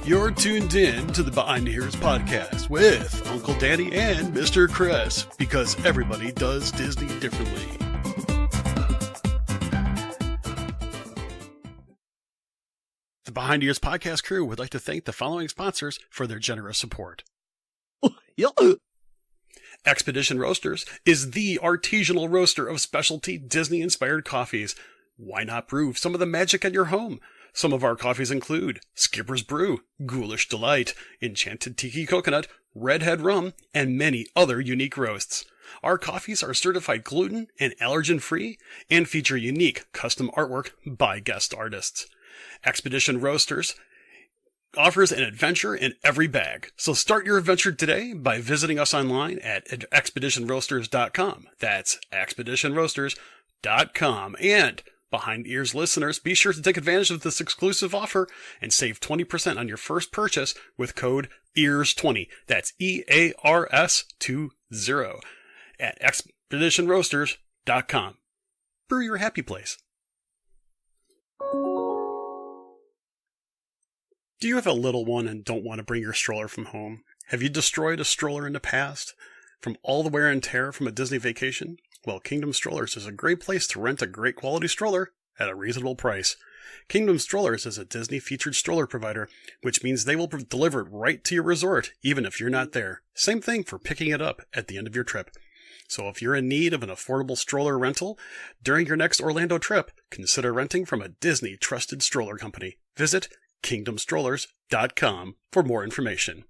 You're tuned in to the Behind the Ears podcast with Uncle Danny and Mr. Chris, because everybody does Disney differently. The Behind the Ears podcast crew would like to thank the following sponsors for their generous support. Expedition Roasters is the artisanal roaster of specialty Disney-inspired coffees. Why not brew some of the magic at your home? Some of our coffees include Skipper's Brew, Ghoulish Delight, Enchanted Tiki Coconut, Redhead Rum, and many other unique roasts. Our coffees are certified gluten and allergen-free and feature unique custom artwork by guest artists. Expedition Roasters offers an adventure in every bag. So start your adventure today by visiting us online at expeditionroasters.com. That's expeditionroasters.com. And Behind Ears listeners, be sure to take advantage of this exclusive offer and save 20% on your first purchase with code EARS20. That's EARS20 at expeditionroasters.com. Brew your happy place. Do you have a little one and don't want to bring your stroller from home? Have you destroyed a stroller in the past from all the wear and tear from a Disney vacation? Well, Kingdom Strollers is a great place to rent a great quality stroller at a reasonable price. Kingdom Strollers is a Disney-featured stroller provider, which means they will deliver it right to your resort, even if you're not there. Same thing for picking it up at the end of your trip. So if you're in need of an affordable stroller rental during your next Orlando trip, consider renting from a Disney-trusted stroller company. Visit kingdomstrollers.com for more information.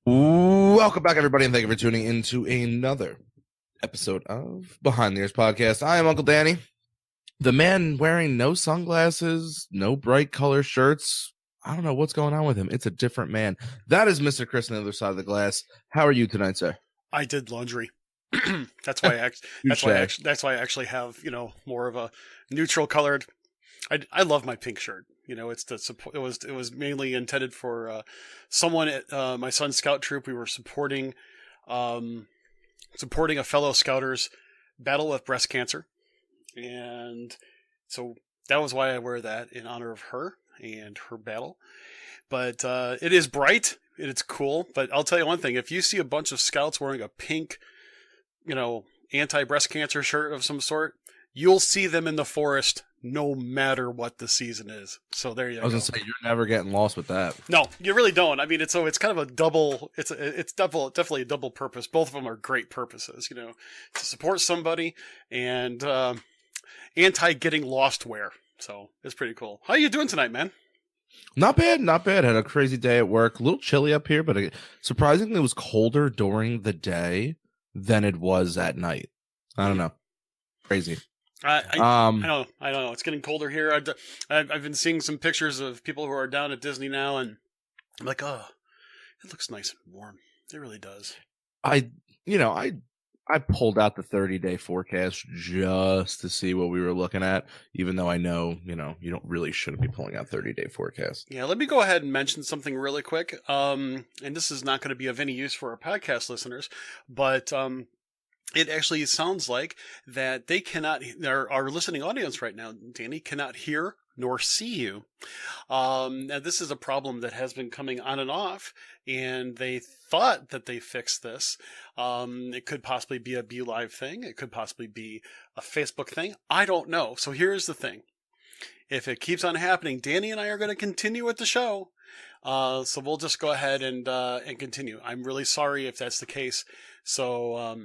Welcome back, everybody, and thank you for tuning into another episode of Behind the Ears podcast. I am Uncle Danny, the man wearing no sunglasses, no bright color shirts. I don't know what's going on with him. It's a different man. That is Mr. Chris on the other side of the glass. How are you tonight, sir? I did laundry. That's why I actually have, more of a neutral colored. I love my pink shirt. It's it was mainly intended for someone at my son's scout troop. We were supporting a fellow scouter's battle with breast cancer, and so that was why I wear that, in honor of her and her battle. But it is bright and it's cool. But I'll tell you one thing: if you see a bunch of scouts wearing a pink, anti-breast cancer shirt of some sort, you'll see them in the forest no matter what the season is. So there you go. I was going to say, you're never getting lost with that. No, you really don't. I mean, it's kind of a double, definitely a double purpose. Both of them are great purposes, to support somebody and anti getting lost wear. So it's pretty cool. How are you doing tonight, man? Not bad. Had a crazy day at work. A little chilly up here, but surprisingly it was colder during the day than it was at night. I don't know. Crazy. I know. It's getting colder here. I've been seeing some pictures of people who are down at Disney now, and I'm like, oh, it looks nice and warm. It really does. I pulled out the 30-day forecast just to see what we were looking at, even though I know, you shouldn't be pulling out 30-day forecasts. Yeah, let me go ahead and mention something really quick. And this is not going to be of any use for our podcast listeners, but it actually sounds like that our listening audience right now, Danny, cannot hear nor see you. Now, this is a problem that has been coming on and off, and they thought that they fixed this. It could possibly be a BeLive thing. It could possibly be a Facebook thing. I don't know. So here's the thing. If it keeps on happening, Danny and I are going to continue with the show. So we'll just go ahead and continue. I'm really sorry if that's the case. So,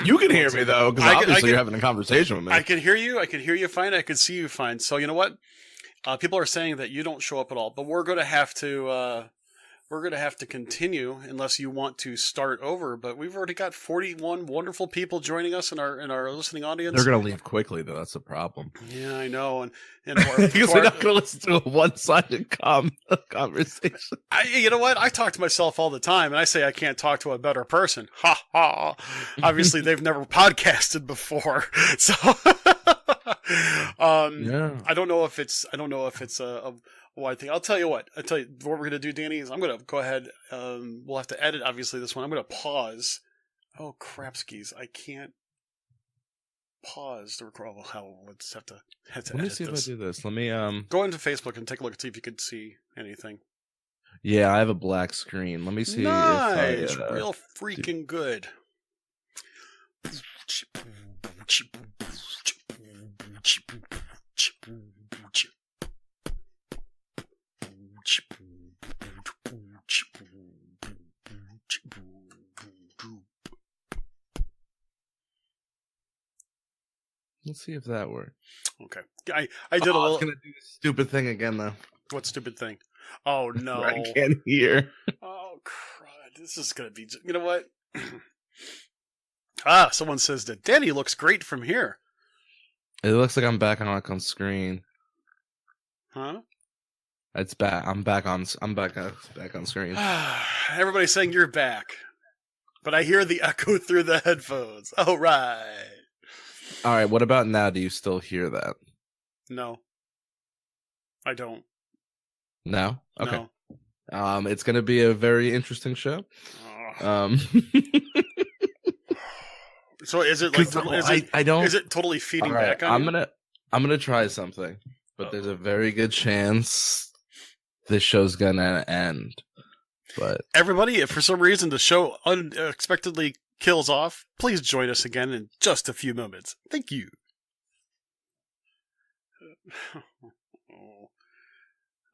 you can hear me though, because obviously you're having a conversation with me. I can hear you. I can hear you fine. I can see you fine. So you know what? People are saying that you don't show up at all, but we're going to have to continue unless you want to start over. But we've already got 41 wonderful people joining us in our listening audience. They're going to leave quickly though. That's the problem. Yeah, I know. And because they're not going to listen to a one-sided conversation. You know what? I talk to myself all the time, and I say I can't talk to a better person. Ha ha. Obviously, they've never podcasted before, so. Yeah. I don't know if it's a wide thing. I'll tell you what we're gonna do, Danny, is I'm gonna go ahead. We'll have to edit obviously this one. I'm gonna pause. Oh crapskis! I can't pause the record. Let's have to Let me edit see this. if I do this. Let me Go into Facebook and take a look and see if you can see anything. Yeah, I have a black screen. Let me see Nice, if I real freaking good. let's see if that works. Okay, I did a little. I was gonna do this stupid thing again though. What stupid thing? Oh no! I can't hear. Oh crud! This is gonna be. You know what? Someone says that Danny looks great from here. It looks like I'm back on screen. Huh? It's back. I'm back on screen. Everybody's saying you're back, but I hear the echo through the headphones. All right. All right. What about now? Do you still hear that? No, I don't. No. Okay. No. It's gonna be a very interesting show. So is it like I don't. Is it totally feeding right, back on you? I'm gonna try something, but there's a very good chance this show's gonna end. But everybody, if for some reason the show unexpectedly kills off, please join us again in just a few moments. Thank you.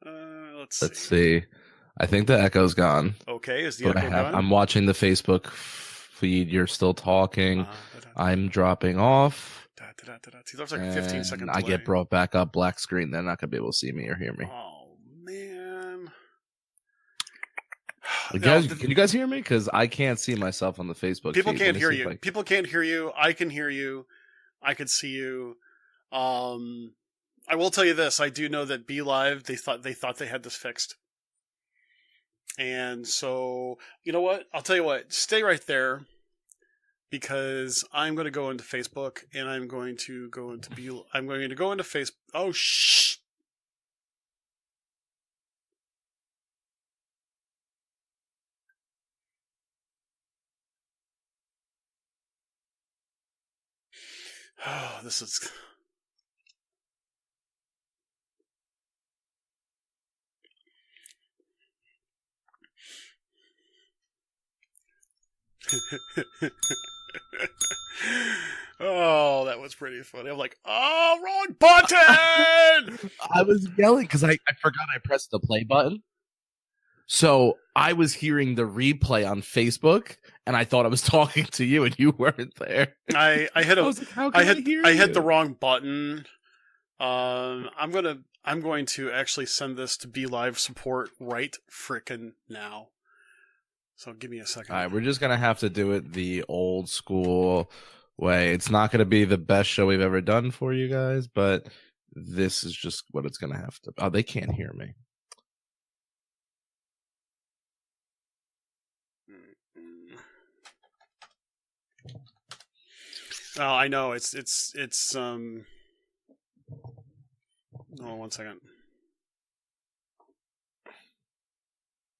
Let's see. I think the echo's gone. Okay, is the echo gone? I'm watching the Facebook feed. You're still talking. I'm dropping off. See, that's like a 15 second delay. I get brought back up, black screen. They're not gonna be able to see me or hear me. Oh man! Can you guys hear me? Because I can't see myself on the Facebook. People feed. can't hear you. People can't hear you. I can hear you. I can see you. I will tell you this. I do know that Be Live, they thought they had this fixed. And so, you know what? I'll tell you what. Stay right there, because I'm going to go into Facebook and I'm going to go into Facebook. Oh, shh. Oh, this is... Oh, that was pretty funny. I'm like, oh, wrong button! I was yelling because I forgot I pressed the play button. So I was hearing the replay on Facebook, and I thought I was talking to you, and you weren't there. I hit I hit the wrong button. I'm going to actually send this to Be Live support right frickin' now. So give me a second. All right, we're just gonna have to do it the old school way. It's not gonna be the best show we've ever done for you guys, but this is just what it's gonna have to. Oh, they can't hear me. Oh, I know. It's oh, 1 second.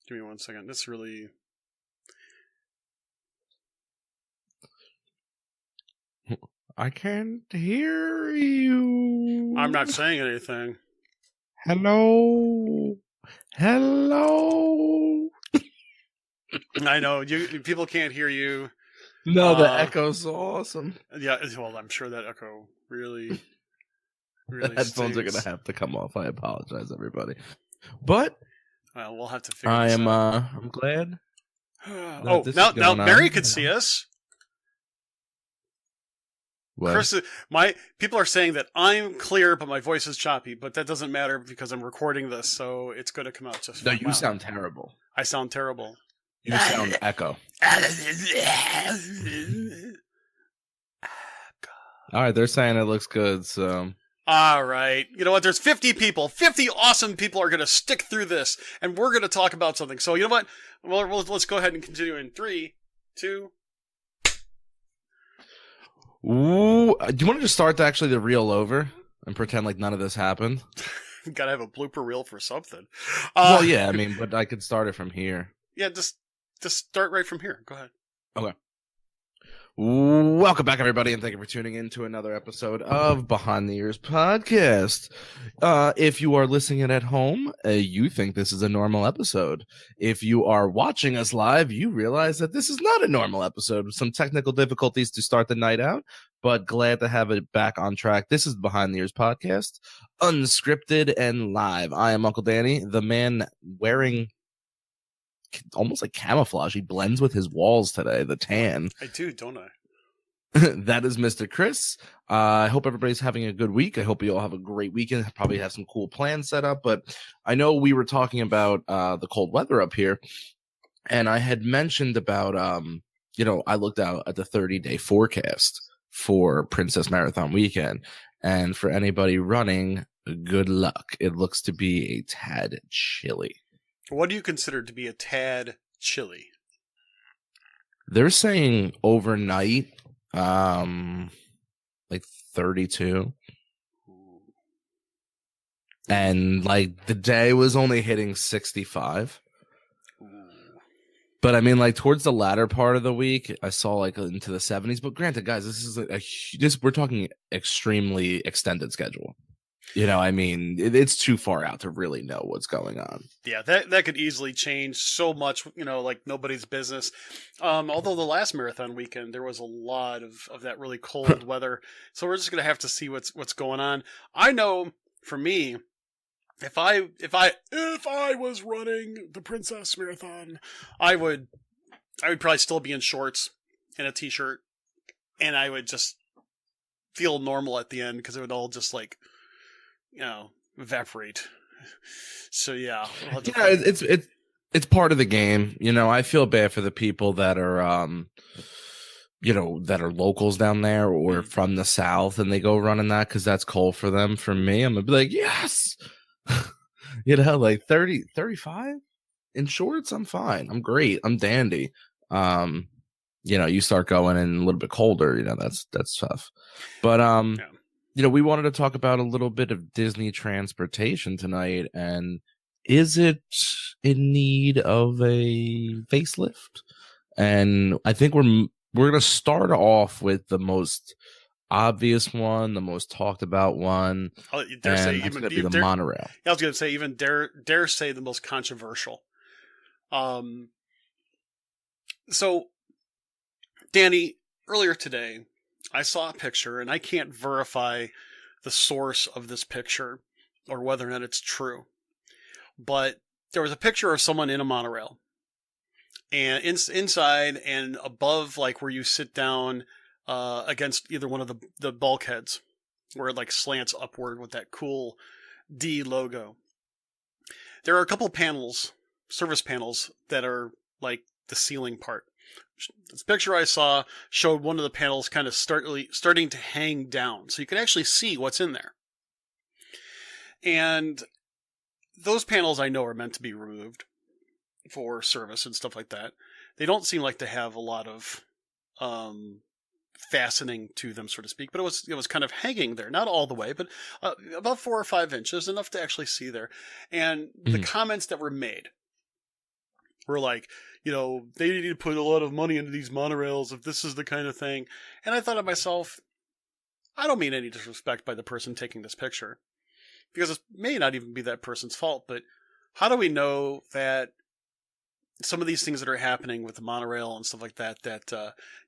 Give me 1 second. This really... I can't hear you. I'm not saying anything. Hello. I know. People can't hear you. No, the echo's awesome. Yeah, well, I'm sure that echo really the headphones are going to have to come off. I apologize, everybody. But well, we'll have to figure this out. I'm glad. Oh, now Mary could see us. What? Chris, people are saying that I'm clear, but my voice is choppy. But that doesn't matter because I'm recording this, so it's going to come out just fine. No, you sound terrible. I sound terrible. You sound echo. All right, they're saying it looks good, so... All right. You know what? There's 50 people. 50 awesome people are going to stick through this, and we're going to talk about something. So, you know what? Well, let's go ahead and continue in 3, 2... Ooh, do you want to just start the reel over? and pretend like none of this happened? Gotta have a blooper reel for something. Well, yeah, I mean, but I could start it from here. Yeah, just start right from here. Go ahead. Okay. Welcome back, everybody, and thank you for tuning in to another episode of Behind the Ears podcast. If you are listening in at home, you think this is a normal episode. If you are watching us live, you realize that this is not a normal episode with some technical difficulties to start the night out, but glad to have it back on track. This is Behind the Ears podcast, unscripted and live. I am Uncle Danny, the man wearing almost like camouflage. He blends with his walls today, the tan. I do, don't I? That is Mr. Chris. I hope everybody's having a good week. I hope you all have a great weekend. Probably have some cool plans set up, but I know we were talking about the cold weather up here, and I had mentioned about, I looked out at the 30-day forecast for Princess Marathon weekend, and for anybody running, good luck. It looks to be a tad chilly. What do you consider to be a tad chilly? They're saying overnight, like 32. And like the day was only hitting 65. But I mean, like towards the latter part of the week, I saw like into the 70s. But granted, guys, this is we're talking extremely extended schedule. I mean, it's too far out to really know what's going on. Yeah, that could easily change so much, like nobody's business. Although the last marathon weekend, there was a lot of that really cold weather. So we're just going to have to see what's going on. I know for me, if I was running the Princess Marathon, I would probably still be in shorts and a t-shirt, and I would just feel normal at the end because it would all just like evaporate. So yeah, it's part of the game. I feel bad for the people that are that are locals down there or from the South, and they go running that because that's cold for them. For me, I'm gonna be like, yes, like 30, 35 in shorts. I'm fine. I'm great. I'm dandy. You start going in a little bit colder. That's tough. But we wanted to talk about a little bit of Disney transportation tonight, and is it in need of a facelift? And I think we're going to start off with the most obvious one, the most talked about one, and that's going to be the monorail. I was going to say even dare say the most controversial. So, Danny, earlier today, I saw a picture, and I can't verify the source of this picture or whether or not it's true. But there was a picture of someone in a monorail. And inside and above, like where you sit down against either one of the bulkheads, where it like slants upward with that cool D logo. There are a couple panels, service panels, that are like the ceiling part. This picture I saw showed one of the panels kind of starting to hang down, so you could actually see what's in there. And those panels I know are meant to be removed for service and stuff like that. They don't seem like to have a lot of fastening to them, so to speak, but it was kind of hanging there, not all the way, but about 4 or 5 inches, enough to actually see there. And the comments that were made were like, they need to put a lot of money into these monorails if this is the kind of thing. And I thought to myself, I don't mean any disrespect by the person taking this picture, because it may not even be that person's fault, but how do we know that some of these things that are happening with the monorail and stuff like that,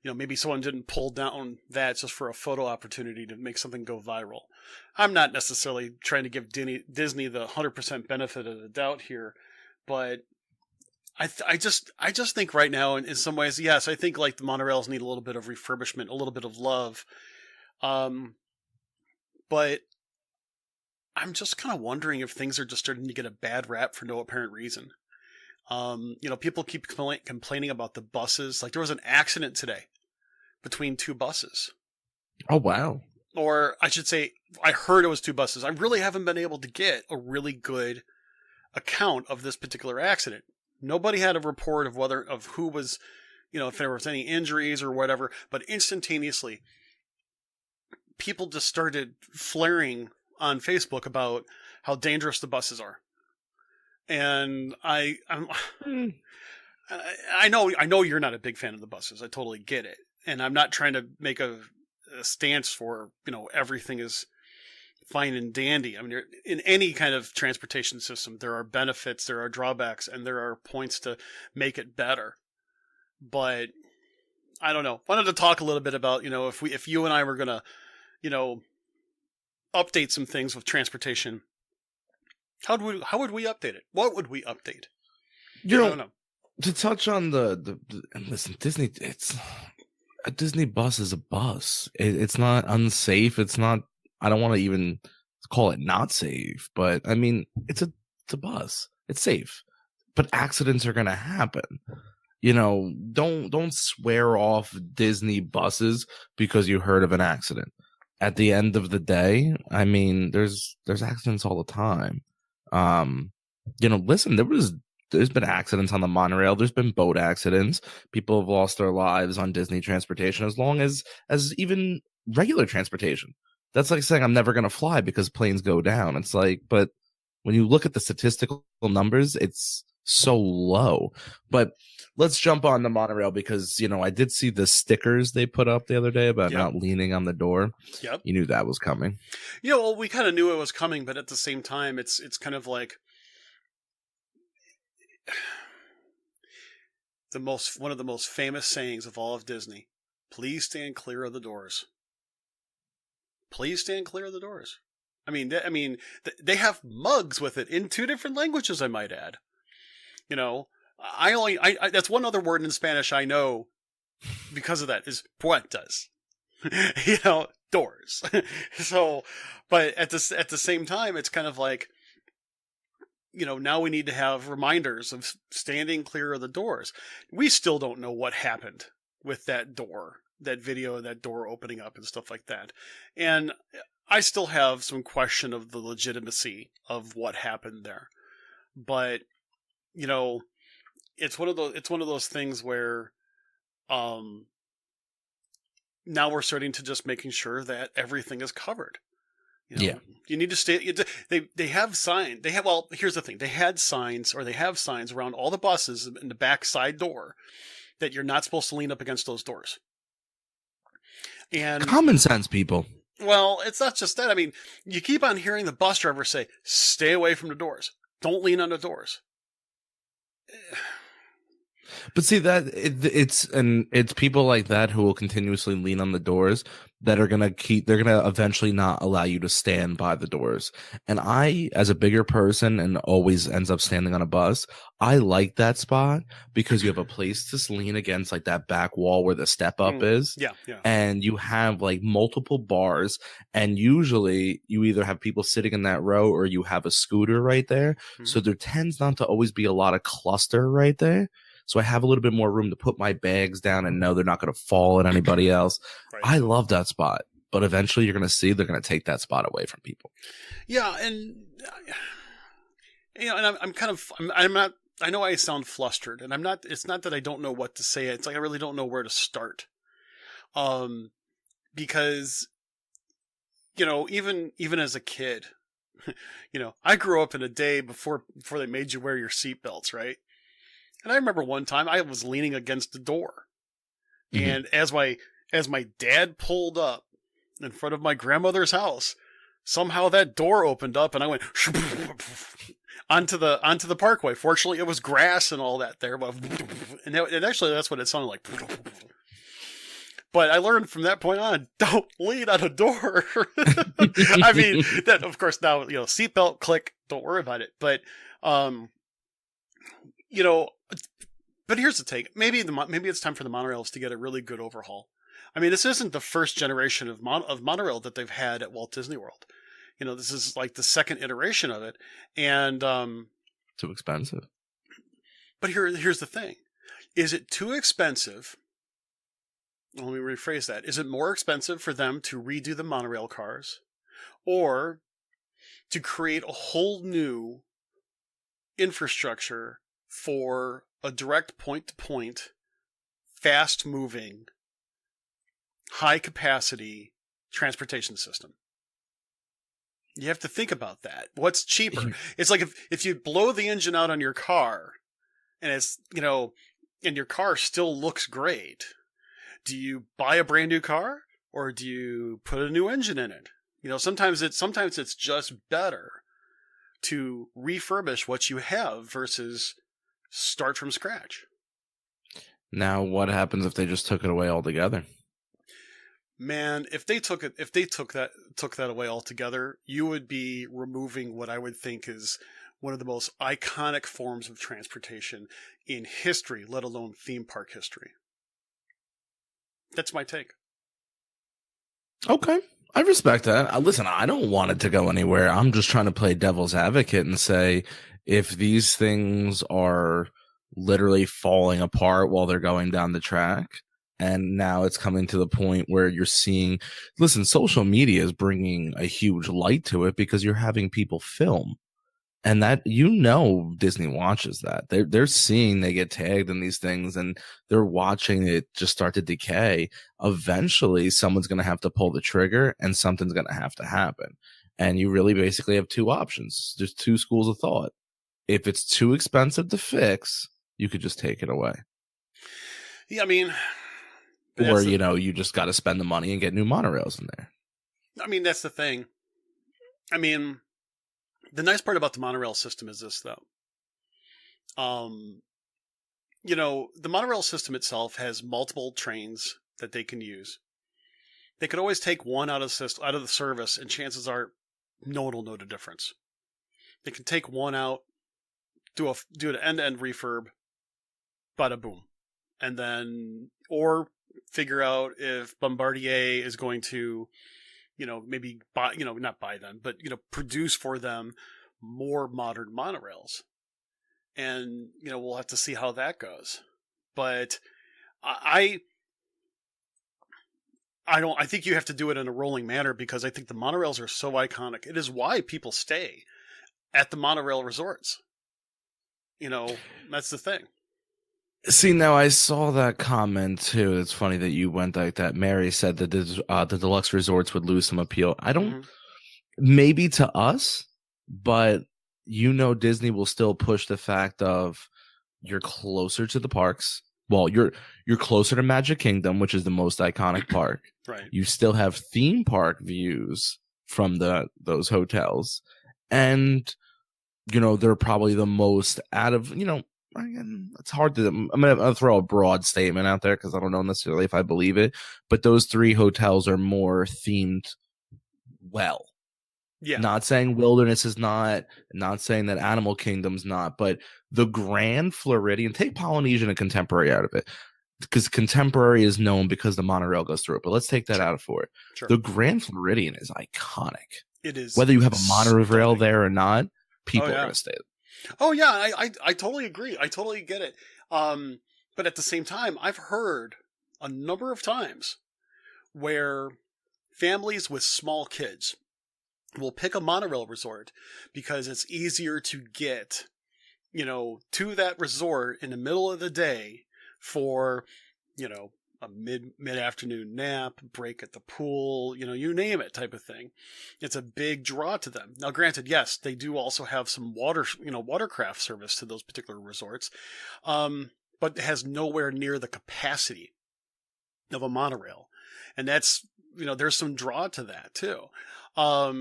maybe someone didn't pull down that just for a photo opportunity to make something go viral? I'm not necessarily trying to give Disney the 100% benefit of the doubt here, but I just think right now, in some ways, yes, I think like the monorails need a little bit of refurbishment, a little bit of love. But I'm just kind of wondering if things are just starting to get a bad rap for no apparent reason. People keep complaining about the buses. Like there was an accident today between 2 buses. Oh, wow. Or I should say, I heard it was 2 buses. I really haven't been able to get a really good account of this particular accident. Nobody had a report of who was, if there was any injuries or whatever, but instantaneously, people just started flaring on Facebook about how dangerous the buses are, and Mm. I know you're not a big fan of the buses. I totally get it, and I'm not trying to make a stance for everything is fine and dandy. I mean, in any kind of transportation system, there are benefits, there are drawbacks, and there are points to make it better. But I don't know. Wanted to talk a little bit about if you and I were gonna update some things with transportation. How would we update it? What would we update? I don't know. To touch on and listen, Disney, a Disney bus is a bus. It's not unsafe. It's not. I don't want to even call it not safe, but I mean, it's a bus. It's safe, but accidents are gonna happen. Don't swear off Disney buses because you heard of an accident. At the end of the day, I mean, there's accidents all the time. Listen, there's been accidents on the monorail. There's been boat accidents. People have lost their lives on Disney transportation as long as even regular transportation. That's like saying I'm never going to fly because planes go down. It's like, but when you look at the statistical numbers, it's so low. But let's jump on the monorail because, I did see the stickers they put up the other day about not leaning on the door. Yep. You knew that was coming. Well, we kind of knew it was coming, but at the same time, it's kind of like one of the most famous sayings of all of Disney. Please stand clear of the doors. Please stand clear of the doors. I mean, they have mugs with it in 2 different languages, I might add. I that's one other word in Spanish I know because of that is puertas. Doors. So, but at the same time, it's kind of like, now we need to have reminders of standing clear of the doors. We still don't know what happened with that door, that video of that door opening up and stuff like that. And I still have some question of the legitimacy of what happened there. But, it's one of those things where now we're starting to just making sure that everything is covered. You need to stay. They have signs. Here's the thing. They have signs around all the buses in the back side door that you're not supposed to lean up against those doors. And common sense, people. Well, it's not just that. I mean, you keep on hearing the bus driver say, "Stay away from the doors. Don't lean on the doors." But see that it's people like that who will continuously lean on the doors that are they're gonna eventually not allow you to stand by the doors. And I, as a bigger person and always ends up standing on a bus, I like that spot because you have a place to lean against, like that back wall where the step up is. Yeah. And you have like multiple bars, and usually you either have people sitting in that row or you have a scooter right there. Mm-hmm. So there tends not to always be a lot of cluster right there. So I have a little bit more room to put my bags down and know they're not going to fall at anybody else. Right. I love that spot, but eventually you're going to see they're going to take that spot away from people. Yeah, and and I'm not. I know I sound flustered, and I'm not. It's not that I don't know what to say. It's like I really don't know where to start. Because even as a kid, I grew up in a day before they made you wear your seatbelts, right? And I remember one time I was leaning against the door, and as my dad pulled up in front of my grandmother's house, somehow that door opened up, and I went onto the parkway. Fortunately, it was grass and all that there, but and actually that's what it sounded like. But I learned from that point on, don't lean on a door. I mean, that of course now seatbelt, click, don't worry about it, but but here's the take. Maybe it's time for the monorails to get a really good overhaul. I mean, this isn't the first generation of monorail that they've had at Walt Disney World. This is like the second iteration of it, and too expensive. But here's the thing: is it too expensive? Let me rephrase that. Is it more expensive for them to redo the monorail cars, or to create a whole new infrastructure for a direct point-to-point, fast-moving, high-capacity transportation system? You have to think about that. What's cheaper? It's like if you blow the engine out on your car and it's, and your car still looks great, do you buy a brand new car or do you put a new engine in it? Sometimes it's just better to refurbish what you have versus start from scratch. Now, what happens if they just took it away altogether? Man, if they took that away altogether, you would be removing what I would think is one of the most iconic forms of transportation in history, let alone theme park history. That's my take. Okay. I respect that. Listen, I don't want it to go anywhere. I'm just trying to play devil's advocate and say, if these things are literally falling apart while they're going down the track, and now it's coming to the point where you're seeing, listen, social media is bringing a huge light to it because you're having people film. And that, Disney watches that. They're seeing they get tagged in these things and they're watching it just start to decay. Eventually, someone's going to have to pull the trigger and something's going to have to happen. And you really basically have two options. There's two schools of thought. If it's too expensive to fix, you could just take it away. Yeah, I mean... Or, you just got to spend the money and get new monorails in there. I mean, that's the thing. I mean... The nice part about the monorail system is this, though. The monorail system itself has multiple trains that they can use. They could always take one out of the service, and chances are no one will know the difference. They can take one out, do an end-to-end refurb, bada boom, and then or figure out if Bombardier is going to. Maybe buy, not buy them, but, produce for them more modern monorails. And, we'll have to see how that goes. But I think you have to do it in a rolling manner because I think the monorails are so iconic. It is why people stay at the monorail resorts. That's the thing. See, now I saw that comment too. It's funny that you went like that. Mary said that the deluxe resorts would lose some appeal. I don't, maybe to us, but Disney will still push the fact of you're closer to the parks. Well, you're closer to Magic Kingdom, which is the most iconic park. Right. You still have theme park views from those hotels, and they're probably the most out of Again, it's hard to. I'm gonna throw a broad statement out there because I don't know necessarily if I believe it, but those three hotels are more themed well. Yeah. Not saying Wilderness is not saying that Animal Kingdom's not, but the Grand Floridian, take Polynesian and Contemporary out of it, because Contemporary is known because the monorail goes through it. But let's take that out for it. Sure. The Grand Floridian is iconic. It is. Whether you have a monorail there or not, people are gonna stay there. Oh yeah, I totally agree. I totally get it. But at the same time, I've heard a number of times where families with small kids will pick a monorail resort because it's easier to get, to that resort in the middle of the day for, a mid-afternoon nap, break at the pool, you name it type of thing. It's a big draw to them. Now, granted, yes, they do also have some watercraft service to those particular resorts, but it has nowhere near the capacity of a monorail. And that's, there's some draw to that too. I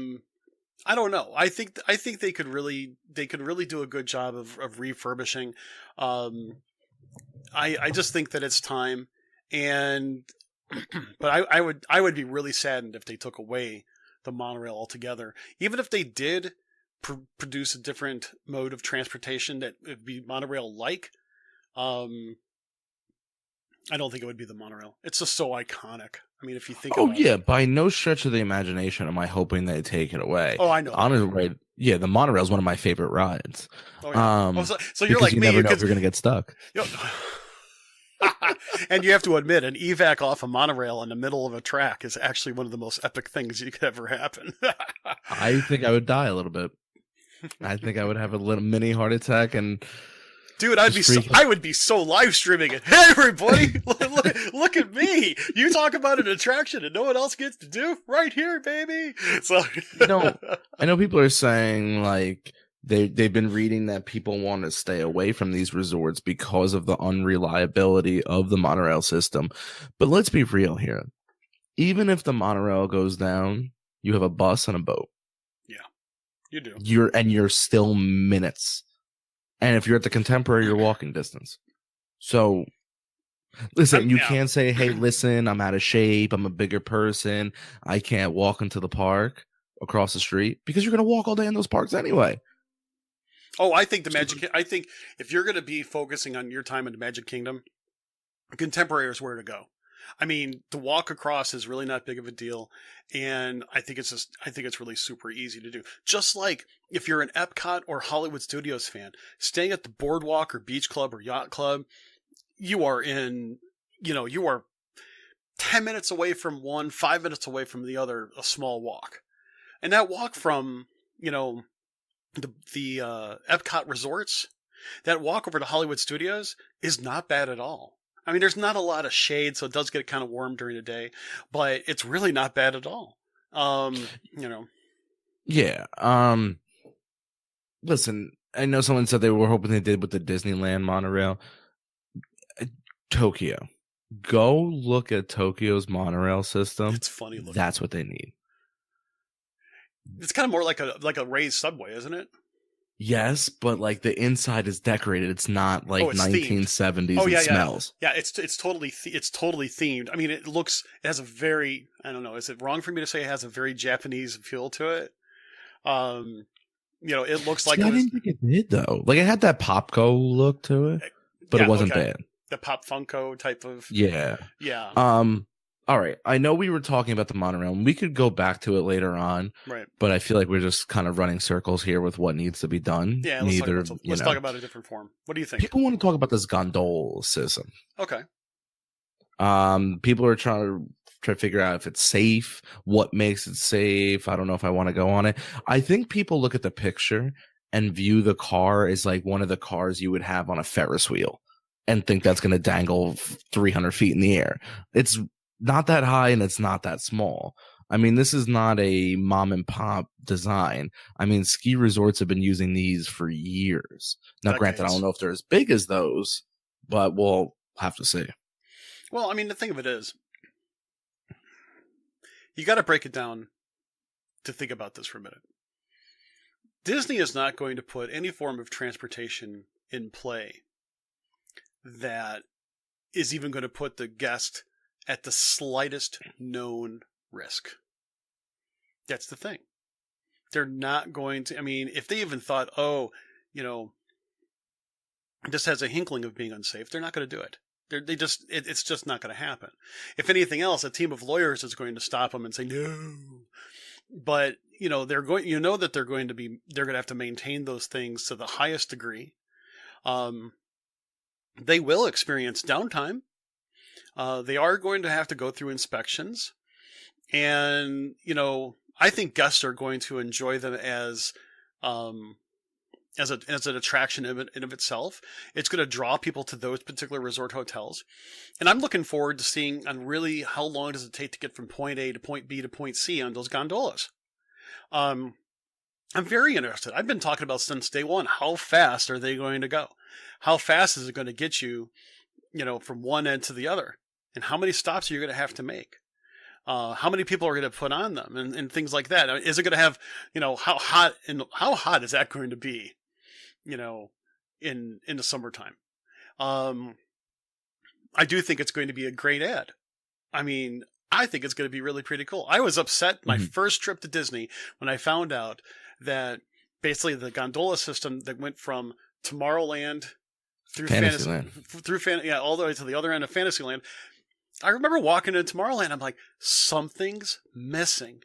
don't know. I think they could really do a good job of refurbishing. I just think that it's time. And, but I would be really saddened if they took away the monorail altogether. Even if they did produce a different mode of transportation that would be monorail-like, I don't think it would be the monorail. It's just so iconic. I mean, if you think about it. By no stretch of the imagination am I hoping they take it away. Oh, I know. Honestly, right. Yeah, the monorail is one of my favorite rides. Oh, yeah. So you're like you me. You never know if you're going to get stuck. And you have to admit, an evac off a monorail in the middle of a track is actually one of the most epic things you could ever happen. I think I would die a little bit. I think I would have a little mini heart attack, and Dude, Just I would be so live streaming it. Hey, everybody, look at me. You talk about an attraction and no one else gets to do right here, baby. So, I know people are saying like they've been reading that people want to stay away from these resorts because of the unreliability of the monorail system. But let's be real here. Even if the monorail goes down, you have a bus and a boat. Yeah, you do. You're still minutes. And if you're at the Contemporary, you're walking distance. So, listen, you can't say, hey, listen, I'm out of shape. I'm a bigger person. I can't walk into the park across the street, because you're going to walk all day in those parks anyway. Oh, I think if you're going to be focusing on your time in the Magic Kingdom, Contemporary is where to go. I mean, to walk across is really not big of a deal, and I think it's really super easy to do. Just like if you're an Epcot or Hollywood Studios fan, staying at the Boardwalk or Beach Club or Yacht Club, you are 10 minutes away from one, 5 minutes away from the other, a small walk. And that walk from, the Epcot resorts, that walk over to Hollywood Studios is not bad at all. I mean, there's not a lot of shade, so it does get kind of warm during the day, but it's really not bad at all. Yeah. Listen, I know someone said they were hoping they did with the Disneyland monorail. Tokyo. Go look at Tokyo's monorail system. It's funny looking. That's what they need. It's kind of more like a raised subway, isn't it? Yes, but like the inside is decorated. It's not like 1970s themed. and smells. Yeah, it's totally themed. I mean, it has a very, I don't know, is it wrong for me to say it has a very Japanese feel to it? It looks like I didn't think it did though. Like it had that Popco look to it, but it wasn't bad. The Pop Funko type of. Yeah. All right. I know we were talking about the monorail, and we could go back to it later on. Right. But I feel like we're just kind of running circles here with what needs to be done. Yeah. Let's talk about a different form. What do you think? People want to talk about this gondola system. Okay. People are trying to figure out if it's safe, what makes it safe. I don't know if I want to go on it. I think people look at the picture and view the car as like one of the cars you would have on a Ferris wheel and think that's going to dangle 300 feet in the air. It's not that high and it's not that small. I mean, this is not a mom and pop design. I mean, ski resorts have been using these for years. Now, granted, I don't know if they're as big as those, but we'll have to see. Well, I mean, the thing of it is, you got to break it down to think about this for a minute. Disney is not going to put any form of transportation in play that is even going to put the guest at the slightest known risk. That's the thing. They're not going to, I mean, if they even thought, this has a hinkling of being unsafe, they're not going to do it. It's just not going to happen. If anything else, a team of lawyers is going to stop them and say, no. But, they're going to have to maintain those things to the highest degree. They will experience downtime. They are going to have to go through inspections. And, I think guests are going to enjoy them as an attraction in of itself. It's going to draw people to those particular resort hotels. And I'm looking forward to seeing on really how long does it take to get from point A to point B to point C on those gondolas. I'm very interested. I've been talking about since day one, how fast are they going to go? How fast is it going to get you, from one end to the other? And how many stops are you going to have to make? How many people are going to put on them and things like that? Is it going to have, how hot is that going to be, in the summertime? I do think it's going to be a great ad. I mean, I think it's going to be really pretty cool. I was upset my first trip to Disney when I found out that basically the gondola system that went from Tomorrowland through Fantasyland, all the way to the other end of Fantasyland. I remember walking into Tomorrowland. I'm like, something's missing.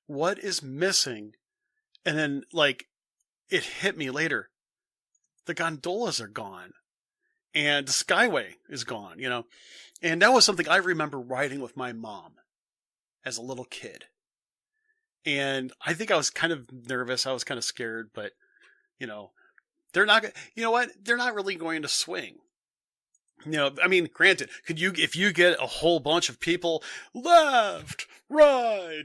What is missing? And then, it hit me later. The gondolas are gone. And the Skyway is gone, And that was something I remember riding with my mom as a little kid. And I think I was kind of nervous. I was kind of scared, but, They're not. You know what? They're not really going to swing. You know, I mean, granted, if you get a whole bunch of people left, right,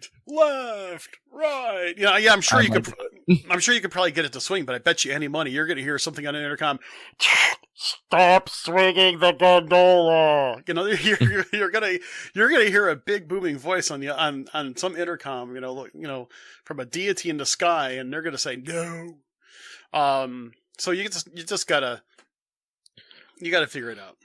you know, yeah, I'm sure you could probably get it to swing, but I bet you any money you're going to hear something on an intercom. Stop swinging the gondola. You know, you're gonna hear a big booming voice on some intercom. You know, from a deity in the sky, and they're gonna say no. So you just gotta figure it out.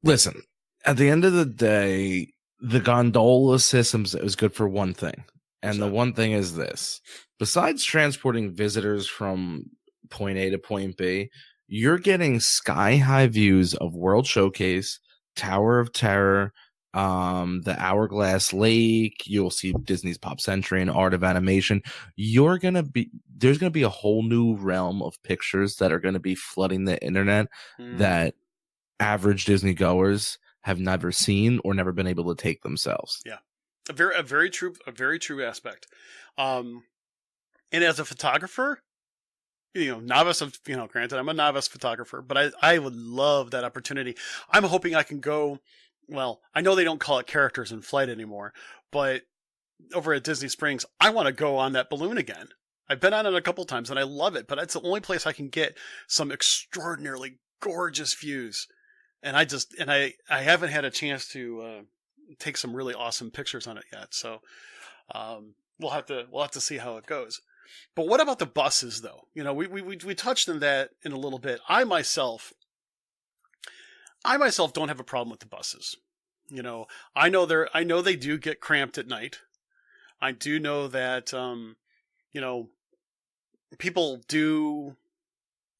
Listen, at the end of the day, the gondola system is good for one thing. And the one thing is this. Besides transporting visitors from point A to point B, you're getting sky-high views of World Showcase, Tower of Terror, the Hourglass Lake. You'll see Disney's Pop Century and Art of Animation. There's gonna be a whole new realm of pictures that are gonna be flooding the internet that average Disney goers have never seen or never been able to take themselves. Yeah, a very true aspect. And as a photographer, granted, I'm a novice photographer, but I would love that opportunity. I'm hoping I can go. Well, I know they don't call it characters in flight anymore, but over at Disney Springs, I want to go on that balloon again. I've been on it a couple times and I love it, but it's the only place I can get some extraordinarily gorgeous views. And I haven't had a chance to take some really awesome pictures on it yet. So we'll have to see how it goes. But what about the buses, though? You know, we touched on that in a little bit. I myself don't have a problem with the buses. You know, I know they do get cramped at night. I do know that people do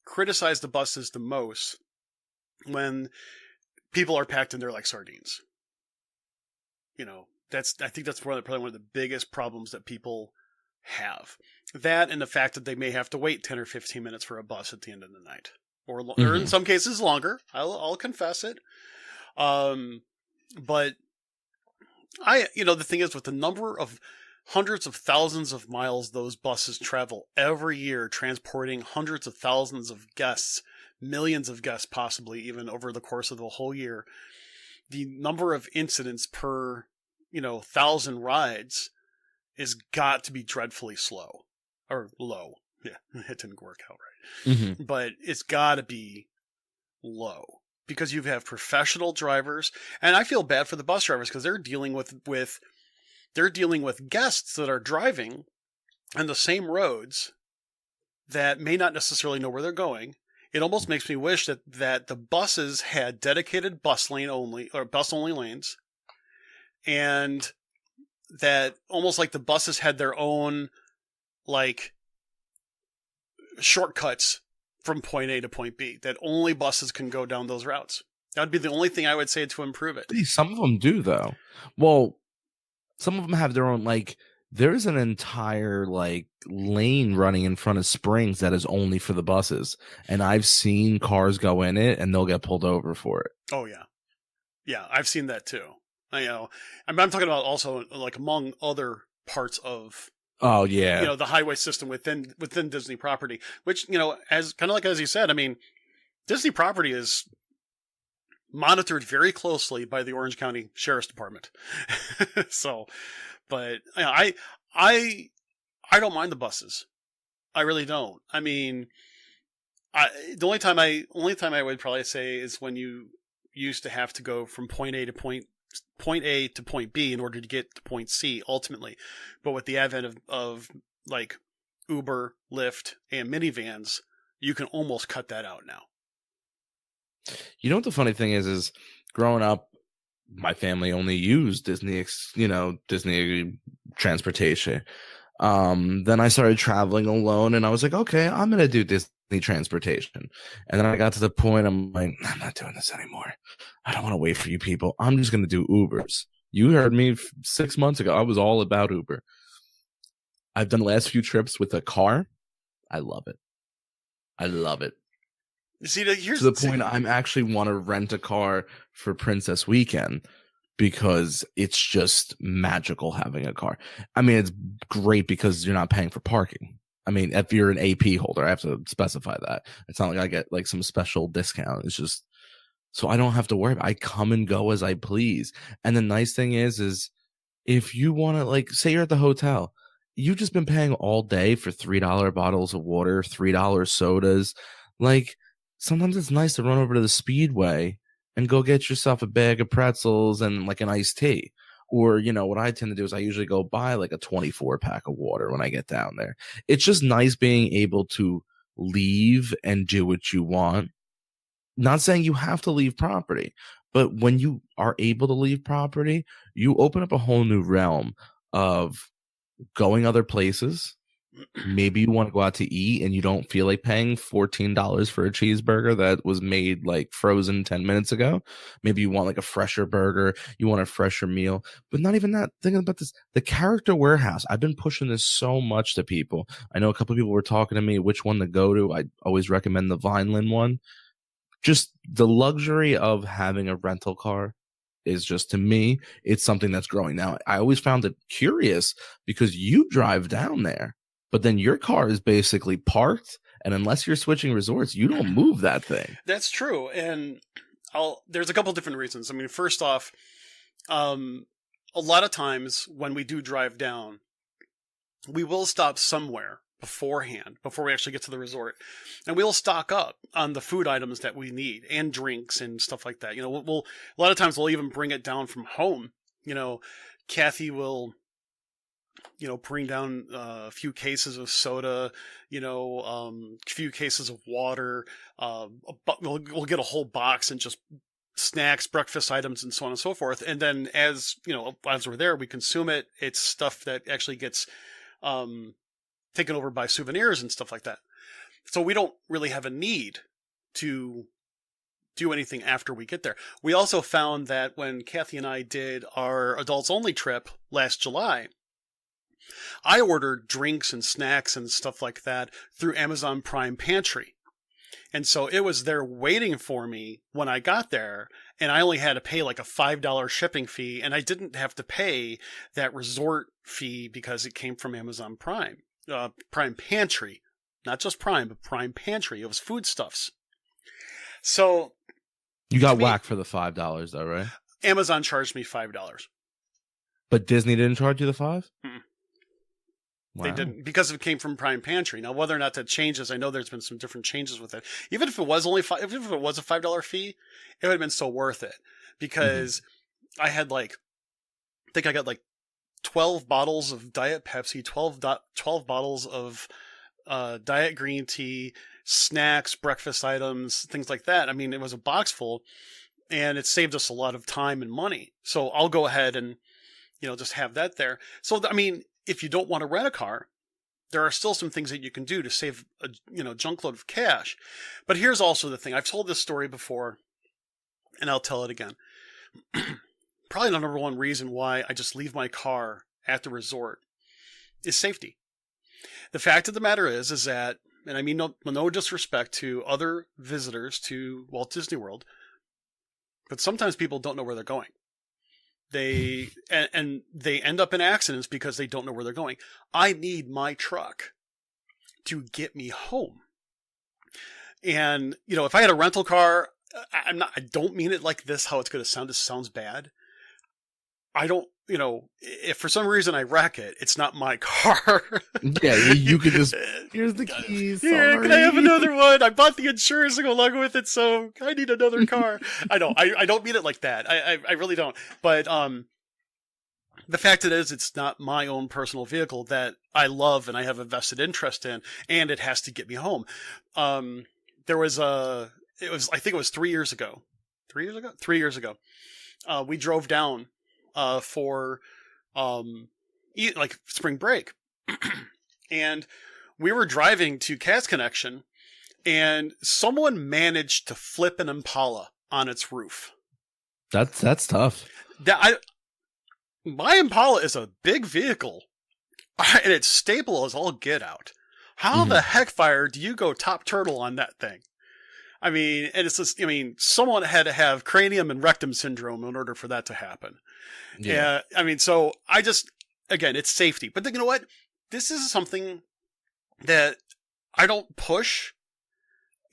criticize the buses the most when people are packed in there like sardines. You know, I think that's probably one of the biggest problems that people have. That and the fact that they may have to wait 10 or 15 minutes for a bus at the end of the night. Or in some cases longer. I'll confess it. But the thing is, with the number of hundreds of thousands of miles those buses travel every year, transporting hundreds of thousands of guests, millions of guests possibly, even over the course of the whole year, the number of incidents per, 1,000 rides is got to be dreadfully slow. Or low. Yeah, it didn't work out right. But it's got to be low. Because you have professional drivers, and I feel bad for the bus drivers because they're dealing with guests that are driving on the same roads that may not necessarily know where they're going. It almost makes me wish that the buses had dedicated bus only lanes, and that almost like the buses had their own like shortcuts from point A to point B, that only buses can go down those routes. That would be the only thing I would say to improve it. Some of them do, though. Well, some of them have their own, there's an entire, lane running in front of Springs that is only for the buses. And I've seen cars go in it, and they'll get pulled over for it. Oh, yeah. Yeah, I've seen that, too. I'm talking about also, among other parts of... Oh yeah, the highway system within Disney property, which as you said, I mean, Disney property is monitored very closely by the Orange County Sheriff's Department. So, but I don't mind the buses. I really don't. I mean, the only time I would probably say is when you used to have to go from point A to point B in order to get to point C ultimately. But with the advent of Uber, Lyft, and minivans, you can almost cut that out now. You know what the funny thing is growing up, my family only used Disney transportation. Then I started traveling alone, and I was like, okay, I'm going to do Disney transportation. And then I got to the point, I'm like, I'm not doing this anymore. I don't want to wait for you people. I'm just going to do Ubers. You heard me 6 months ago. I was all about Uber. I've done the last few trips with a car. I love it. You see, to the point I'm actually want to rent a car for Princess Weekend because it's just magical having a car. I mean, it's great because you're not paying for parking. I mean, if you're an AP holder, I have to specify that. It's not like I get like some special discount. It's just so I don't have to worry about it. I come and go as I please. And the nice thing is if you want to, like, say you're at the hotel, you've just been paying all day for $3 bottles of water, $3 sodas. Like, sometimes it's nice to run over to the Speedway and go get yourself a bag of pretzels and like an iced tea. Or, you know, what I tend to do is I usually go buy like a 24 pack of water when I get down there. It's just nice being able to leave and do what you want. Not saying you have to leave property, but when you are able to leave property, you open up a whole new realm of going other places. Maybe you want to go out to eat and you don't feel like paying $14 for a cheeseburger that was made like frozen 10 minutes ago. Maybe you want like a fresher burger, you want a fresher meal, but not even that. Thinking about this, the Character Warehouse, I've been pushing this so much to people. I know a couple of people were talking to me which one to go to. I always recommend the Vineland one. Just the luxury of having a rental car is just, to me, it's something that's growing. Now, I always found it curious because you drive down there, but then your car is basically parked, and unless you're switching resorts, you don't move that thing. That's true, and there's a couple different reasons. I mean, first off, a lot of times when we do drive down, we will stop somewhere beforehand, before we actually get to the resort, and we'll stock up on the food items that we need and drinks and stuff like that. You know, we'll a lot of times we'll even bring it down from home. You know, Kathy will, you know, bring down a few cases of soda, you know, a few cases of water. We'll get a whole box and just snacks, breakfast items, and so on and so forth. And then as, you know, as we're there, we consume it. It's stuff that actually gets taken over by souvenirs and stuff like that. So we don't really have a need to do anything after we get there. We also found that when Kathy and I did our adults only trip last July, I ordered drinks and snacks and stuff like that through Amazon Prime Pantry. And so it was there waiting for me when I got there, and I only had to pay like a $5 shipping fee, and I didn't have to pay that resort fee because it came from Amazon Prime. Prime Pantry. Not just Prime, but Prime Pantry. It was foodstuffs. So you got whacked for the $5 though, right? Amazon charged me $5. But Disney didn't charge you the $5? Mm-mm. Wow. They didn't, because it came from Prime Pantry. Now, whether or not that changes, I know there's been some different changes with it. Even if it was only even if it was a $5 fee, it would have been so worth it, because I had I think I got like 12 bottles of Diet Pepsi, 12 bottles of Diet Green Tea, snacks, breakfast items, things like that. I mean, it was a box full, and it saved us a lot of time and money. So I'll go ahead and, you know, just have that there. So, I mean, if you don't want to rent a car, there are still some things that you can do to save a, you know, junk load of cash. But here's also the thing. I've told this story before, and I'll tell it again. Probably the number one reason why I just leave my car at the resort is safety. The fact of the matter is that, and I mean no disrespect to other visitors to Walt Disney World, but sometimes people don't know where they're going. They end up in accidents because they don't know where they're going. I need my truck to get me home. And, you know, if I had a rental car, I don't mean it like this, how it's going to sound. This sounds bad. I don't, you know, if for some reason I wreck it, it's not my car. Yeah, you could just, here's the keys. Here, can I have another one? I bought the insurance to go along with it, so I need another car. I know, I don't mean it like that. I really don't. But the fact is, it's not my own personal vehicle that I love and I have a vested interest in, and it has to get me home. There was I think it was 3 years ago. 3 years ago? 3 years ago. We drove down for like spring break. And we were driving to Cats Connection, and someone managed to flip an Impala on its roof. That's tough. My Impala is a big vehicle, and it's stable as all get out. How the heck fire do you go top turtle on that thing? I mean, and it's just, I mean, someone had to have cranium and rectum syndrome in order for that to happen. Yeah. I mean, so again, it's safety. But you know what? This is something that I don't push.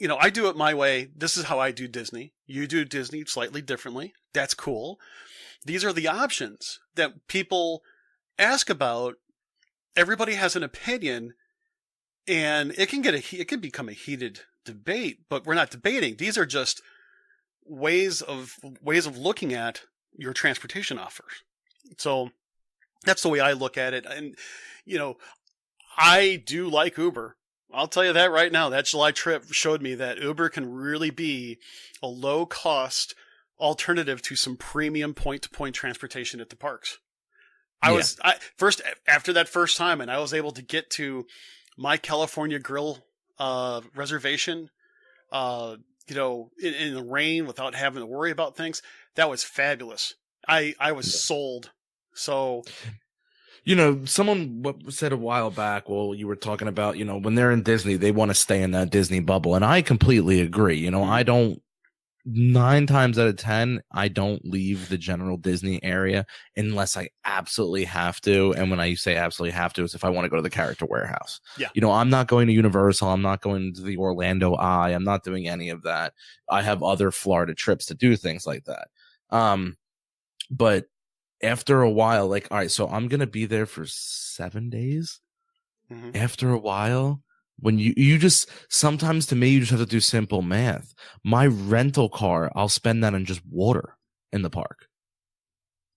I do it my way. This is how I do Disney. You do Disney slightly differently. That's cool. These are the options that people ask about. Everybody has an opinion, and it can become a heated debate, but we're not debating. These are just ways of looking at your transportation offers. So that's the way I look at it. And, I do like Uber. I'll tell you that right now. That July trip showed me that Uber can really be a low cost alternative to some premium point to point transportation at the parks. After that first time, and I was able to get to my California Grill reservation, in the rain without having to worry about things. That was fabulous. I was sold. So, someone said a while back, well, you were talking about, when they're in Disney, they want to stay in that Disney bubble. And I completely agree. I don't, 9 times out of 10, I don't leave the general Disney area unless I absolutely have to. And when I say absolutely have to, is if I want to go to the character warehouse. Yeah. I'm not going to Universal. I'm not going to the Orlando Eye. I'm not doing any of that. I have other Florida trips to do things like that. But after a while, all right, so I'm going to be there for 7 days. Mm-hmm. After a while, when you just, sometimes to me, you just have to do simple math. My rental car, I'll spend that on just water in the park.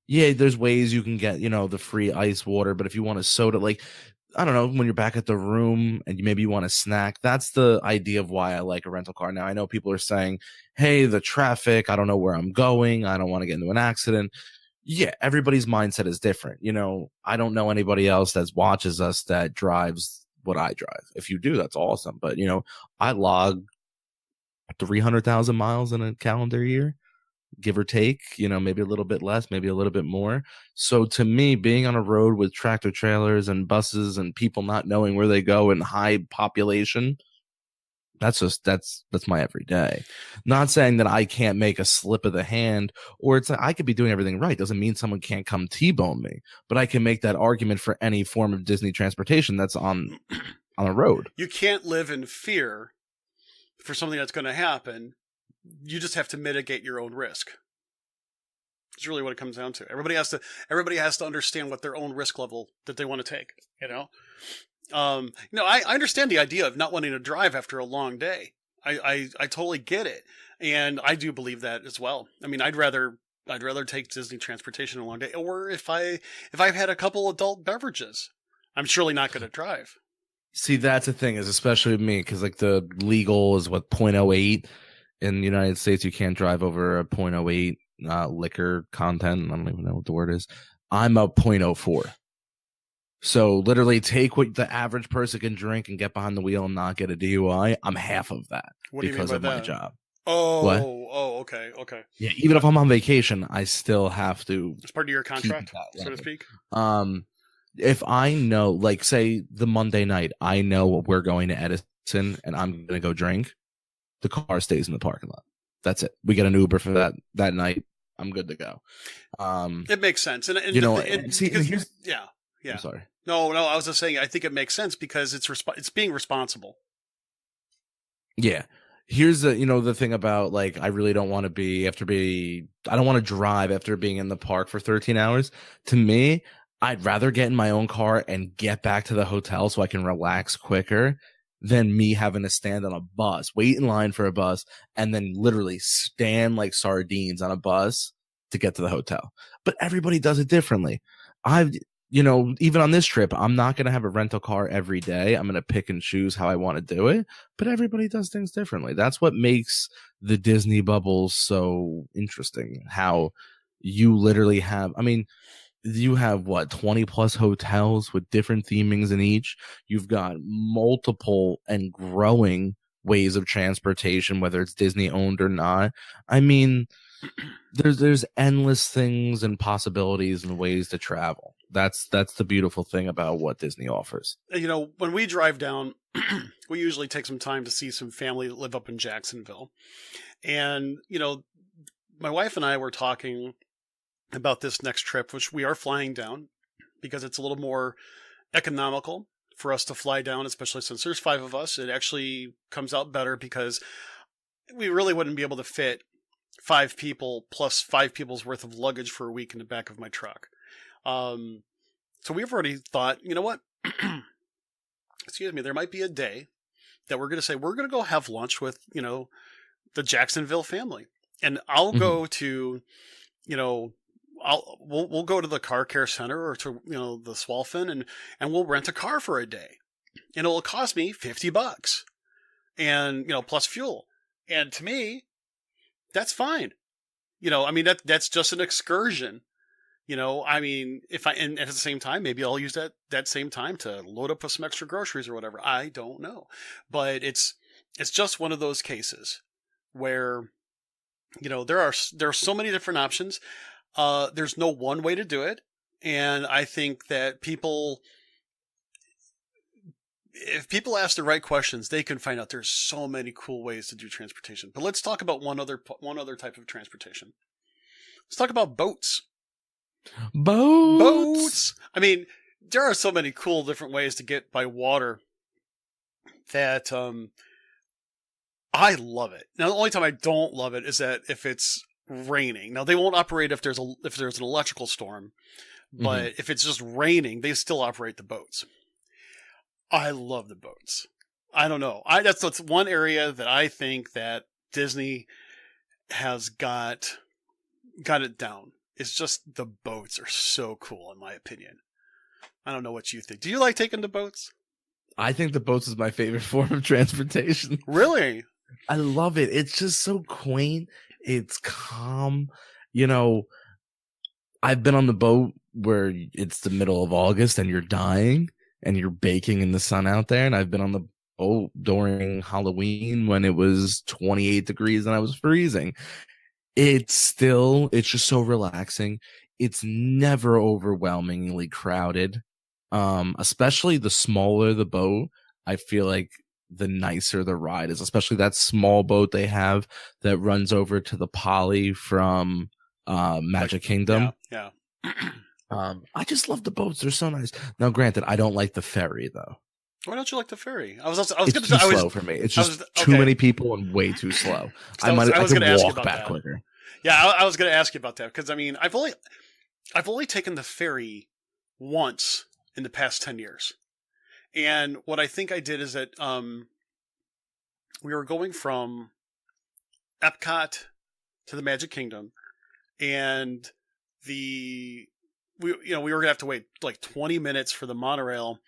Yeah, there's ways you can get, the free ice water, but if you want a soda, I don't know, when you're back at the room and maybe you want a snack, that's the idea of why I like a rental car. Now, I know people are saying, hey, the traffic, I don't know where I'm going, I don't want to get into an accident. Yeah, everybody's mindset is different. I don't know anybody else that watches us that drives what I drive. If you do, that's awesome. But, I log 300,000 miles in a calendar year, give or take, maybe a little bit less, maybe a little bit more. So to me, being on a road with tractor trailers and buses and people not knowing where they go in high population, that's my everyday. Not saying that I can't make a slip of the hand, or it's I could be doing everything right. Doesn't mean someone can't come T-bone me, but I can make that argument for any form of Disney transportation that's on a road. You can't live in fear for something that's going to happen. You just have to mitigate your own risk. It's really what it comes down to. Everybody has to understand what their own risk level that they want to take, I understand the idea of not wanting to drive after a long day. I totally get it. And I do believe that as well. I mean, I'd rather take Disney transportation a long day, or if I've had a couple adult beverages, I'm surely not going to drive. See, that's the thing, is especially with me, because the legal is what, 0.08 in the United States. You can't drive over a 0.08 liquor content. I don't even know what the word is. I'm a 0.04. So literally take what the average person can drink and get behind the wheel and not get a DUI. I'm half of that because of my job. Oh, what? Okay. Yeah, even if I'm on vacation, I still have to. It's part of your contract, so to speak. If I know, say the Monday night, I know we're going to Edison and I'm going to go drink, the car stays in the parking lot. That's it. We get an Uber for that night. I'm good to go. It makes sense, and yeah. I'm sorry. No. I was just saying. I think it makes sense because it's being responsible. Yeah. Here's the thing about I really don't want to I don't want to drive after being in the park for 13 hours. To me, I'd rather get in my own car and get back to the hotel so I can relax quicker than me having to stand on a bus, wait in line for a bus, and then literally stand like sardines on a bus to get to the hotel. But everybody does it differently. Even on this trip, I'm not going to have a rental car every day. I'm going to pick and choose how I want to do it, but everybody does things differently. That's what makes the Disney bubble so interesting. How you literally have, you have 20 plus hotels with different themings in each. You've got multiple and growing ways of transportation, whether it's Disney owned or not. There's endless things and possibilities and ways to travel. That's the beautiful thing about what Disney offers. When we drive down, we usually take some time to see some family that live up in Jacksonville. And, my wife and I were talking about this next trip, which we are flying down because it's a little more economical for us to fly down, especially since there's 5 of us. It actually comes out better because we really wouldn't be able to fit 5 people plus 5 people's worth of luggage for a week in the back of my truck. So we've already thought, you know what? Excuse me, there might be a day that we're going to say, we're going to go have lunch with, the Jacksonville family. And I'll go to, we'll go to the car care center or to, the Swalfin and we'll rent a car for a day. And it'll cost me $50 and, plus fuel. And to me, that's fine. That's just an excursion. If and at the same time, maybe I'll use that same time to load up with some extra groceries or whatever. I don't know. But it's just one of those cases where, there are so many different options. There's no one way to do it. And I think that if people ask the right questions, they can find out there's so many cool ways to do transportation. But let's talk about one other type of transportation. Let's talk about boats. Boats. There are so many cool different ways to get by water that I love it. Now, the only time I don't love it is that if it's raining. Now, they won't operate if there's an electrical storm, but if it's just raining, they still operate the boats. I love the boats. I don't know. That's one area that I think that Disney has got it down. It's just the boats are so cool, in my opinion. I don't know what you think. Do you like taking the boats? I think the boats is my favorite form of transportation. Really? I love it. It's just so quaint. It's calm. I've been on the boat where it's the middle of August and you're dying and you're baking in the sun out there. And I've been on the boat during Halloween when it was 28 degrees and I was freezing. It's just so relaxing. It's never overwhelmingly crowded. Especially the smaller the boat, I feel like the nicer the ride is, especially that small boat they have that runs over to the Poly from Magic Kingdom. Yeah. I just love the boats. They're so nice. Now, granted, I don't like the ferry though. Why don't you like the ferry? It's too slow for me. It's just too many people and way too slow. I could walk back quicker. Yeah, I was going to ask you about that because I've only taken the ferry once in the past 10 years. And what I think I did is that we were going from Epcot to the Magic Kingdom, and we were going to have to wait like 20 minutes for the monorail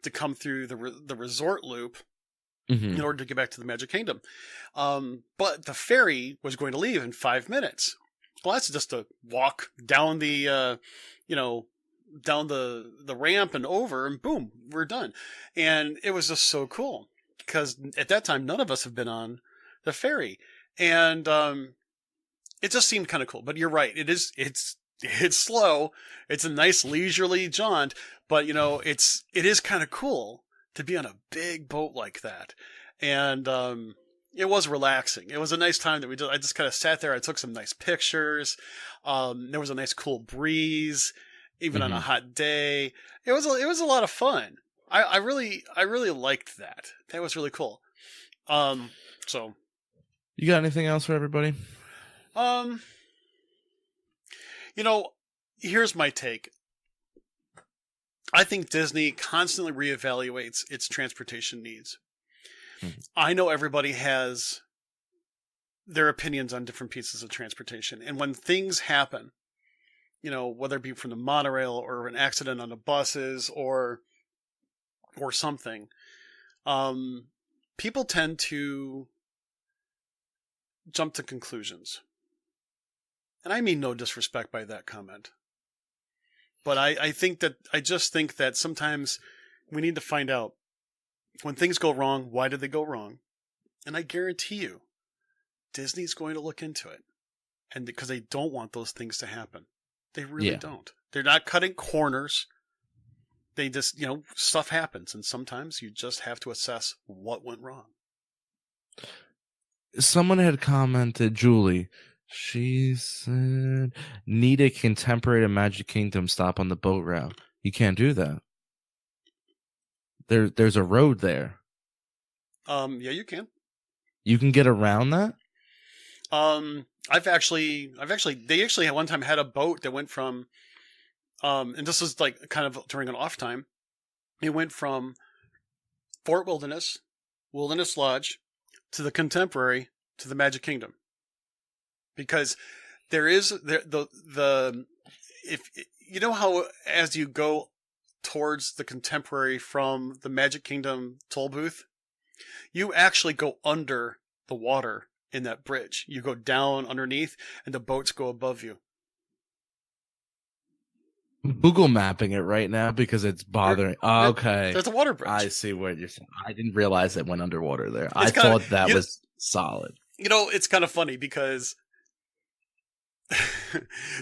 to come through the resort loop in order to get back to the Magic Kingdom. But the ferry was going to leave in 5 minutes. Well, that's just a walk down the down the ramp and over, and boom, we're done. And it was just so cool because at that time none of us have been on the ferry, and it just seemed kind of cool. But you're right, it's slow. It's a nice leisurely jaunt, but it is kind of cool to be on a big boat like that. And it was relaxing. It was a nice time that I just kind of sat there. I took some nice pictures. There was a nice cool breeze. Even on a hot day, it was a lot of fun. I really liked that. That was really cool. So you got anything else for everybody? Here's my take. I think Disney constantly reevaluates its transportation needs. I know everybody has their opinions on different pieces of transportation, and when things happen, whether it be from the monorail or an accident on the buses or something, people tend to jump to conclusions. And I mean no disrespect by that comment. But I just think that sometimes we need to find out when things go wrong, why did they go wrong? And I guarantee you, Disney's going to look into it. And because they don't want those things to happen. They really don't. They're not cutting corners. They just, stuff happens. And sometimes you just have to assess what went wrong. Someone had commented, Julie, she said, need a contemporary Magic Kingdom stop on the boat route. You can't do that. There's a road there. Yeah, you can. You can get around that? They actually at one time had a boat that went from, and this was like kind of during an off time. It went from Fort Wilderness, Wilderness Lodge, to the Contemporary, to the Magic Kingdom. Because there is the if you know how as you go towards the Contemporary from the Magic Kingdom toll booth, you actually go under the water in that bridge. You go down underneath, and the boats go above you. Google mapping it right now because it's bothering. Okay, there's a water bridge. I see what you're saying. I didn't realize it went underwater there. I thought that was solid. You know, it's kind of funny because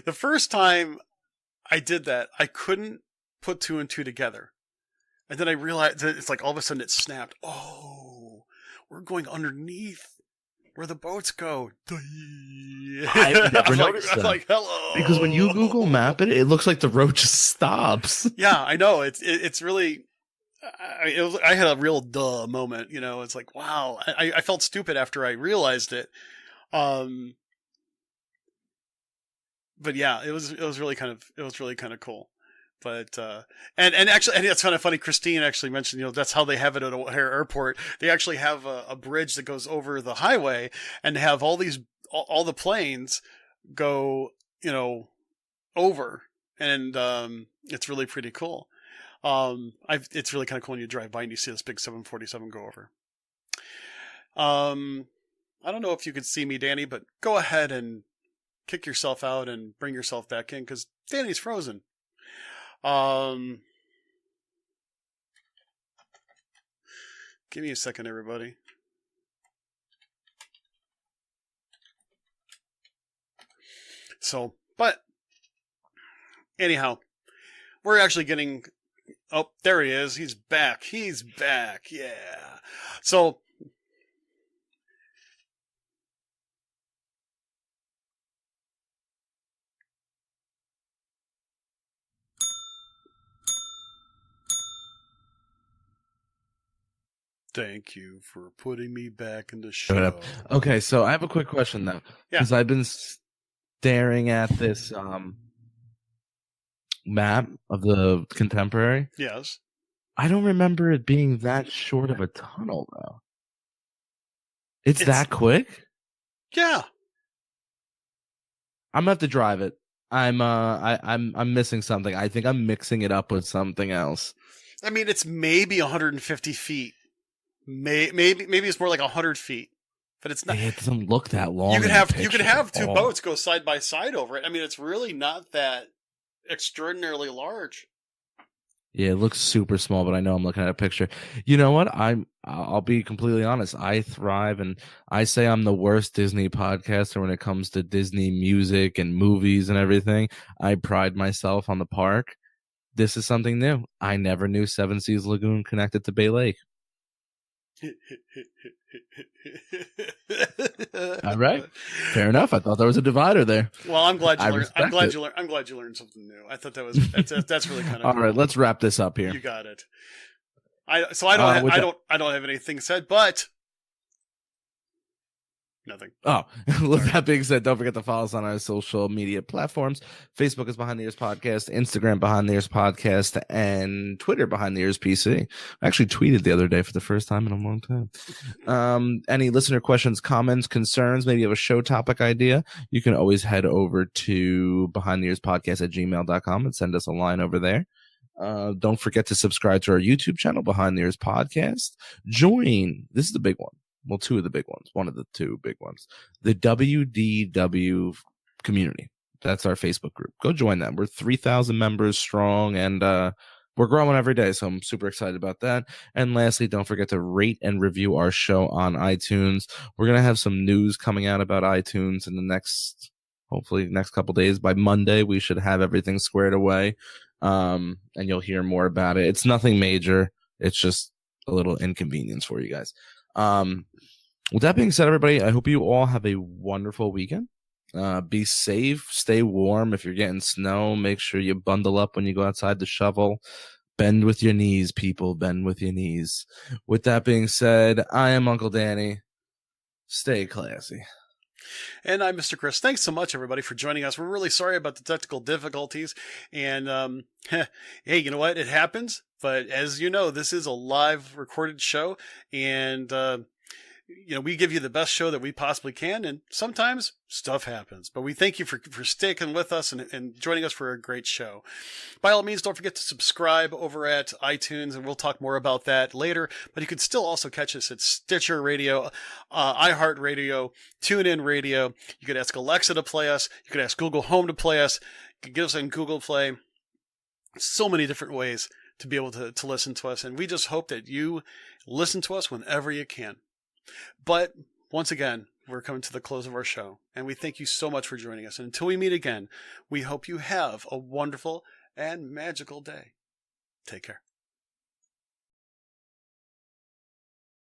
the first time I did that, I couldn't put two and two together. And then I realized that it's like all of a sudden it snapped. Oh, we're going underneath where the boats go. I've never noticed that. I'm like, hello. Because when you Google map it, it looks like the road just stops. Yeah, I know. It's really... I had a real duh moment, you know. It's like, wow. I felt stupid after I realized it. But yeah, it was really kind of cool. But and actually, and it's kind of funny. Christine actually mentioned, you know, that's how they have it at O'Hare Airport. They actually have a bridge that goes over the highway, and have all the planes go, you know, over, and it's really pretty cool. It's really kind of cool when you drive by and you see this big 747 go over. I don't know if you could see me, Danny, but go ahead and kick yourself out and bring yourself back in because Danny's frozen. Give me a second, everybody. So, but anyhow, we're actually getting... Oh, there he is. He's back. He's back. Yeah. So, thank you for putting me back in the show. Okay, so I have a quick question though. Yeah. Because I've been staring at this map of the Contemporary. Yes. I don't remember it being that short of a tunnel though. It's that quick? Yeah. I'm gonna have to drive it. I'm missing something. I think I'm mixing it up with something else. I mean, it's maybe 150 feet. Maybe it's more like 100 feet. But it's not. It doesn't look that long. You could have two boats go side by side over it. I mean, it's really not that extraordinarily large. Yeah, it looks super small, but I know I'm looking at a picture. You know what? I'll be completely honest. I thrive, and I say I'm the worst Disney podcaster when it comes to Disney music and movies and everything. I pride myself on the park. This is something new. I never knew Seven Seas Lagoon connected to Bay Lake. All right, fair enough. I thought there was a divider there. Well, I'm glad you learned. I'm glad you learned something new. I thought that's really kind of all cool. right. Let's wrap this up here. You got it. I don't have anything said, but nothing. Oh, with that being said, don't forget to follow us on our social media platforms. Facebook is Behind the Ears Podcast, Instagram Behind the Ears Podcast, and Twitter Behind the Ears PC. I actually tweeted the other day for the first time in a long time. Any listener questions, comments, concerns, maybe you have a show topic idea, you can always head over to behindtheearspodcast@gmail.com and send us a line over there. Don't forget to subscribe to our YouTube channel, Behind the Ears Podcast. Join, this is the big one. Well, two of the big ones. One of the two big ones. The WDW community. That's our Facebook group. Go join that. We're 3,000 members strong, and we're growing every day, so I'm super excited about that. And lastly, don't forget to rate and review our show on iTunes. We're going to have some news coming out about iTunes in the hopefully next couple days. By Monday, we should have everything squared away, and you'll hear more about it. It's nothing major. It's just a little inconvenience for you guys. With that being said, everybody, I hope you all have a wonderful weekend. Be safe, stay warm. If you're getting snow, make sure you bundle up when you go outside to shovel. Bend with your knees, people. Bend with your knees. With that being said, I am Uncle Danny. Stay classy. And I'm Mr. Chris. Thanks so much, everybody, for joining us. We're really sorry about the technical difficulties. And hey, you know what? It happens. But as you know, this is a live recorded show. And, we give you the best show that we possibly can. And sometimes stuff happens. But we thank you for sticking with us and joining us for a great show. By all means, don't forget to subscribe over at iTunes, and we'll talk more about that later. But you can still also catch us at Stitcher Radio, iHeartRadio, TuneIn Radio. You could ask Alexa to play us. You could ask Google Home to play us. You could get us in Google Play. So many different ways to be able to listen to us. And we just hope that you listen to us whenever you can. But once again, we're coming to the close of our show, and we thank you so much for joining us. And until we meet again, we hope you have a wonderful and magical day. Take care.